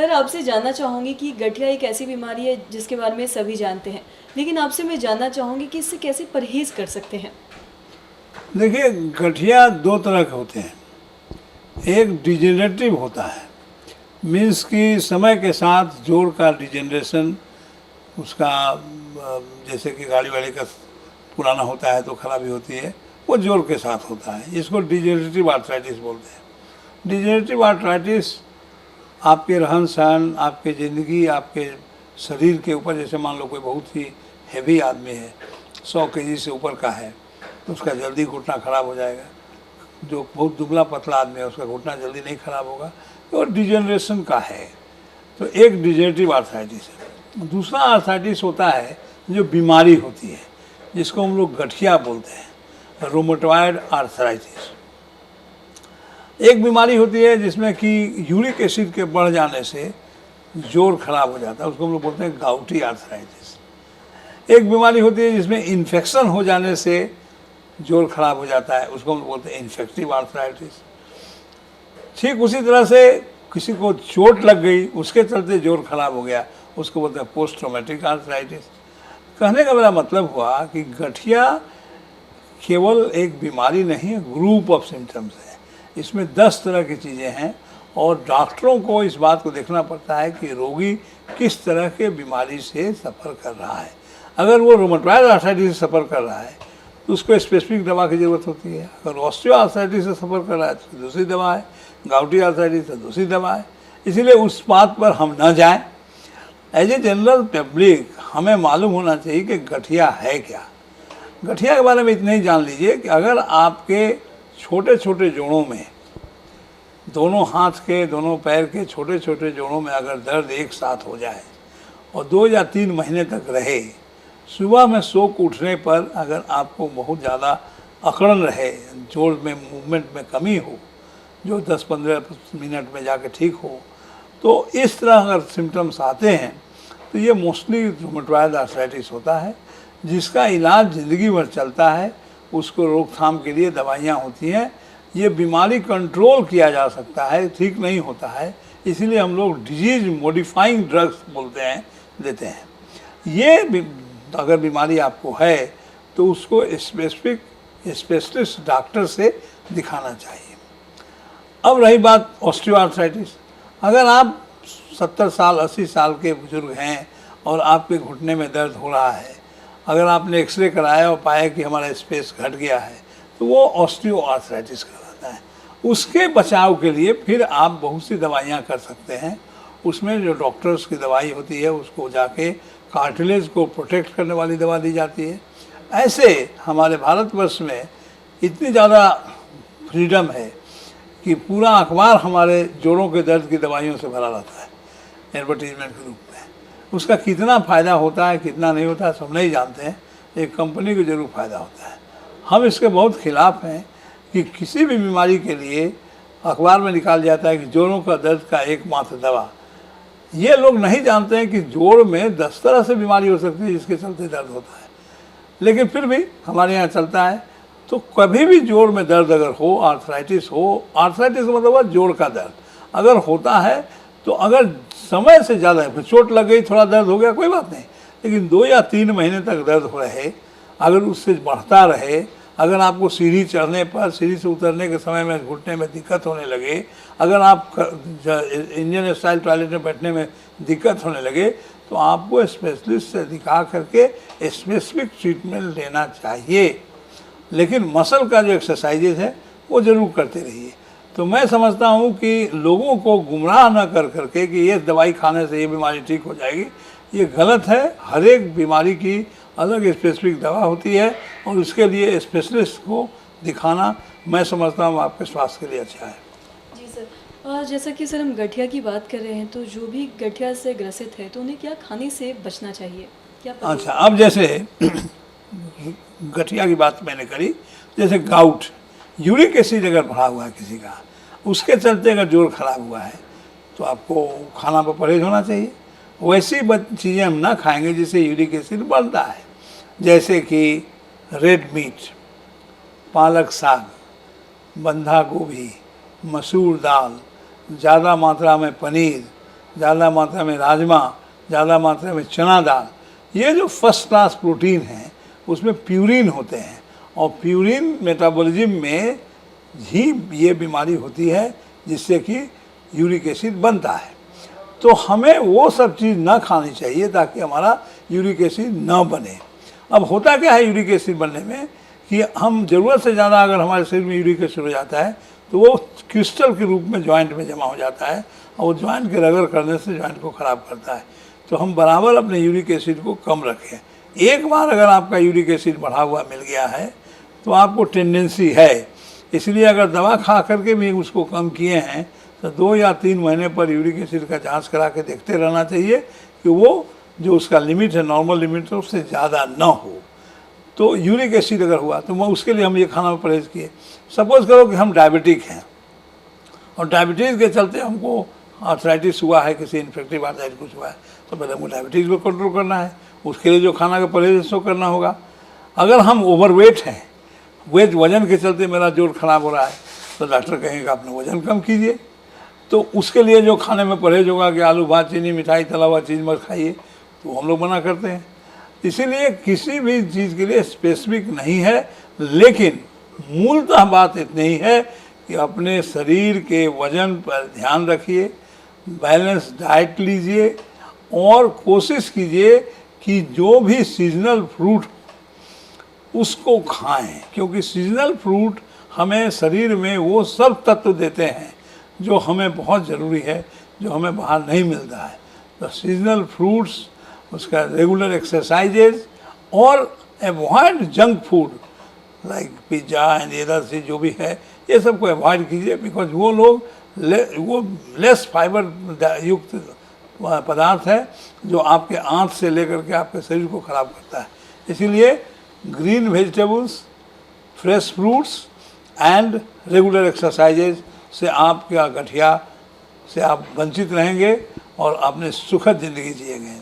Sir आपसे जानना चाहूँगी कि गठिया एक ऐसी बीमारी है जिसके बारे में सभी जानते हैं, लेकिन आपसे मैं जानना चाहूँगी कि इससे कैसे परहेज़ कर सकते हैं? देखिए, गठिया दो तरह के होते हैं। एक डिजेनरेटिव होता है, मीन्स कि समय के साथ जोड़ का डिजेनरेशन उसका जैसे कि गाड़ी वाड़ी का पुराना होता है तो खराबी होती है, वो जोड़ के साथ होता है। इसको डिजेनरेटिव आर्थराइटिस बोलते हैं। डिजेनरेटिव आर्थराइटिस आपके रहन सहन, आपके ज़िंदगी, आपके शरीर के ऊपर, जैसे मान लो कोई बहुत ही हैवी आदमी है, 100 केजी से ऊपर का है, तो उसका जल्दी घुटना खराब हो जाएगा। जो बहुत दुबला पतला आदमी है उसका घुटना जल्दी नहीं खराब होगा, और डिजेनरेशन का है। तो एक डिजेनरेटिव आर्थराइटिस है। दूसरा आर्थराइटिस होता है जो बीमारी होती है, जिसको हम लोग गठिया बोलते हैं, रोमेटॉइड आर्थराइटिस। एक बीमारी होती है जिसमें कि यूरिक एसिड के बढ़ जाने से जोड़ खराब हो जाता है, उसको हम लोग बोलते हैं गाउटी आर्थराइटिस। एक बीमारी होती है जिसमें इन्फेक्शन हो जाने से जोड़ खराब हो जाता है, उसको हम लोग बोलते हैं इन्फेक्टिव आर्थराइटिस। ठीक उसी तरह से किसी को चोट लग गई, उसके चलते जोड़ खराब हो गया, उसको बोलते हैं पोस्ट ट्रॉमेटिक आर्थराइटिस। कहने का मेरा मतलब हुआ कि गठिया केवल एक बीमारी नहीं है, ग्रुप ऑफ सिम्टम्स है। इसमें 10 तरह की चीज़ें हैं, और डॉक्टरों को इस बात को देखना पड़ता है कि रोगी किस तरह के बीमारी से सफ़र कर रहा है। अगर वो रोमेटॉइड आर्थराइटिस से सफ़र कर रहा है तो उसको स्पेसिफिक दवा की ज़रूरत होती है। अगर ऑस्टियो आर्थराइटिस से सफ़र कर रहा है तो दूसरी दवा है, गाउटी आर्थराइटिस से दूसरी दवा है। इसीलिए उस बात पर हम न जाएं। एज ए जनरल पब्लिक हमें मालूम होना चाहिए कि गठिया है क्या। गठिया के बारे में इतना ही जान लीजिए कि अगर आपके छोटे छोटे जोड़ों में, दोनों हाथ के, दोनों पैर के छोटे छोटे जोड़ों में अगर दर्द एक साथ हो जाए और 2 या 3 महीने तक रहे, सुबह में सो के उठने पर अगर आपको बहुत ज़्यादा अकड़न रहे, जोड़ में मूवमेंट में कमी हो, जो 10-15 मिनट में जाके ठीक हो, तो इस तरह अगर सिम्टम्स आते हैं तो ये मोस्टली रोमेटॉइड आर्थराइटिस होता है, जिसका इलाज ज़िंदगी भर चलता है। उसको रोकथाम के लिए दवाइयाँ होती हैं। ये बीमारी कंट्रोल किया जा सकता है, ठीक नहीं होता है, इसीलिए हम लोग डिजीज मॉडिफाइंग ड्रग्स बोलते हैं, देते हैं। ये अगर बीमारी आपको है तो उसको स्पेसिफिक स्पेशलिस्ट डॉक्टर से दिखाना चाहिए। अब रही बात ऑस्टियोआर्थराइटिस। अगर आप 70 साल 80 साल के बुजुर्ग हैं और आपके घुटने में दर्द हो रहा है, अगर आपने एक्सरे कराया और पाया कि हमारा स्पेस घट गया है, तो वो ऑस्टियोआर्थराइटिस कहलाता है। उसके बचाव के लिए फिर आप बहुत सी दवाइयाँ कर सकते हैं। उसमें जो डॉक्टर्स की दवाई होती है उसको जाके कार्टिलेज को प्रोटेक्ट करने वाली दवा दी जाती है। ऐसे हमारे भारतवर्ष में इतनी ज़्यादा फ्रीडम है कि पूरा अखबार हमारे जोड़ों के दर्द की दवाइयों से भरा रहता है, एडवर्टीजमेंट के रूप में। उसका कितना फ़ायदा होता है, कितना नहीं होता है, सब नहीं जानते हैं। एक कंपनी को ज़रूर फ़ायदा होता है। हम इसके बहुत खिलाफ़ हैं कि किसी भी बीमारी के लिए अखबार में निकाल जाता है कि जोड़ों का दर्द का एकमात्र दवा। ये लोग नहीं जानते हैं कि जोड़ में 10 तरह से बीमारी हो सकती है जिसके चलते दर्द होता है, लेकिन फिर भी हमारे यहाँ चलता है। तो कभी भी जोड़ में दर्द अगर हो, आर्थराइटिस हो, आर्थराइटिस मतलब है जोड़ का दर्द अगर होता है, तो अगर समय से ज़्यादा है, चोट लग गई, थोड़ा दर्द हो गया, कोई बात नहीं, लेकिन 2 या 3 महीने तक दर्द हो रहे, अगर उससे बढ़ता रहे, अगर आपको सीढ़ी चढ़ने पर, सीढ़ी से उतरने के समय में घुटने में दिक्कत होने लगे, अगर आप इंडियन स्टाइल टॉयलेट में बैठने में दिक्कत होने लगे, तो आपको स्पेशलिस्ट से दिखा करके स्पेसिफिक ट्रीटमेंट लेना चाहिए। लेकिन मसल का जो एक्सरसाइजेज है वो ज़रूर करते रहिए। तो मैं समझता हूँ कि लोगों को गुमराह न कर करके कि ये दवाई खाने से ये बीमारी ठीक हो जाएगी, ये गलत है। हर एक बीमारी की अलग स्पेसिफिक दवा होती है और उसके लिए स्पेशलिस्ट को दिखाना मैं समझता हूँ आपके स्वास्थ्य के लिए अच्छा है। जी सर, जैसा कि सर हम गठिया की बात कर रहे हैं, तो जो भी गठिया से ग्रसित है तो उन्हें क्या खाने से बचना चाहिए, क्या अच्छा, अब जैसे गठिया की बात मैंने करी, जैसे गाउट, यूरिक एसिड अगर बढ़ा हुआ है किसी का, उसके चलते अगर जोड़ खराब हुआ है तो आपको खाना पर परहेज होना चाहिए। वैसी चीज़ें हम ना खाएंगे जिससे यूरिक एसिड बढ़ता है, जैसे कि रेड मीट, पालक साग, बंधा गोभी, मसूर दाल, ज़्यादा मात्रा में पनीर, ज़्यादा मात्रा में राजमा, ज़्यादा मात्रा में चना दाल, ये जो फर्स्ट क्लास प्रोटीन है उसमें प्यूरिन होते हैं, और प्यूरिन मेटाबॉलिज्म में ही ये बीमारी होती है जिससे कि यूरिक एसिड बनता है। तो हमें वो सब चीज़ ना खानी चाहिए ताकि हमारा यूरिक एसिड ना बने। अब होता क्या है यूरिक एसिड बनने में कि हम ज़रूरत से ज़्यादा अगर हमारे शरीर में यूरिक एसिड हो जाता है तो वो क्रिस्टल के रूप में जॉइंट में जमा हो जाता है, और वो जॉइंट के रगड़ करने से जॉइंट को ख़राब करता है। तो हम बराबर अपने यूरिक एसिड को कम रखें। एक बार अगर आपका यूरिक एसिड बढ़ा हुआ मिल गया है तो आपको टेंडेंसी है, इसलिए अगर दवा खा करके भी उसको कम किए हैं तो 2 या 3 महीने पर यूरिक एसिड का जांच करा के देखते रहना चाहिए कि वो जो उसका लिमिट है, नॉर्मल लिमिट है, उससे ज़्यादा ना हो। तो यूरिक एसिड अगर हुआ तो उसके लिए हम ये खाना में परहेज़ किए। सपोज़ करो कि हम डायबिटिक हैं और डायबिटीज़ के चलते हमको आर्थराइटिस हुआ है, किसी इन्फेक्टिव आर्थराइटिस कुछ हुआ है, तो पहले हमको डायबिटीज़ को कंट्रोल करना है। उसके लिए जो खाना का परहेज़ सो करना होगा। अगर हम ओवरवेट हैं, वजन के चलते मेरा जोड़ खराब हो रहा है, तो डॉक्टर कहेंगे अपना वजन कम कीजिए। तो उसके लिए जो खाने में परहेज होगा कि आलू भात, चीनी, मिठाई, तला हुआ चीज़ मत खाइए, तो हम लोग मना करते हैं। इसीलिए किसी भी चीज़ के लिए स्पेसिफिक नहीं है, लेकिन मूलतः बात इतनी ही है कि अपने शरीर के वजन पर ध्यान रखिए, बैलेंस डाइट लीजिए और कोशिश कीजिए कि जो भी सीजनल फ्रूट उसको खाएं, क्योंकि सीजनल फ्रूट हमें शरीर में वो सब तत्व देते हैं जो हमें बहुत ज़रूरी है, जो हमें बाहर नहीं मिलता है। तो सीजनल फ्रूट्स, उसका रेगुलर एक्सरसाइजेज और avoid junk food like pizza and other चीज़ जो भी है, ये सब को अवॉइड कीजिए, बिकॉज वो लोग वो लेस फाइबर युक्त पदार्थ है जो आपके आँत से लेकर के आपके शरीर को ख़राब करता है। इसीलिए green vegetables, fresh fruits and regular exercises से आपका गठिया से आप वंचित रहेंगे और अपने सुखद ज़िंदगी जिएंगे।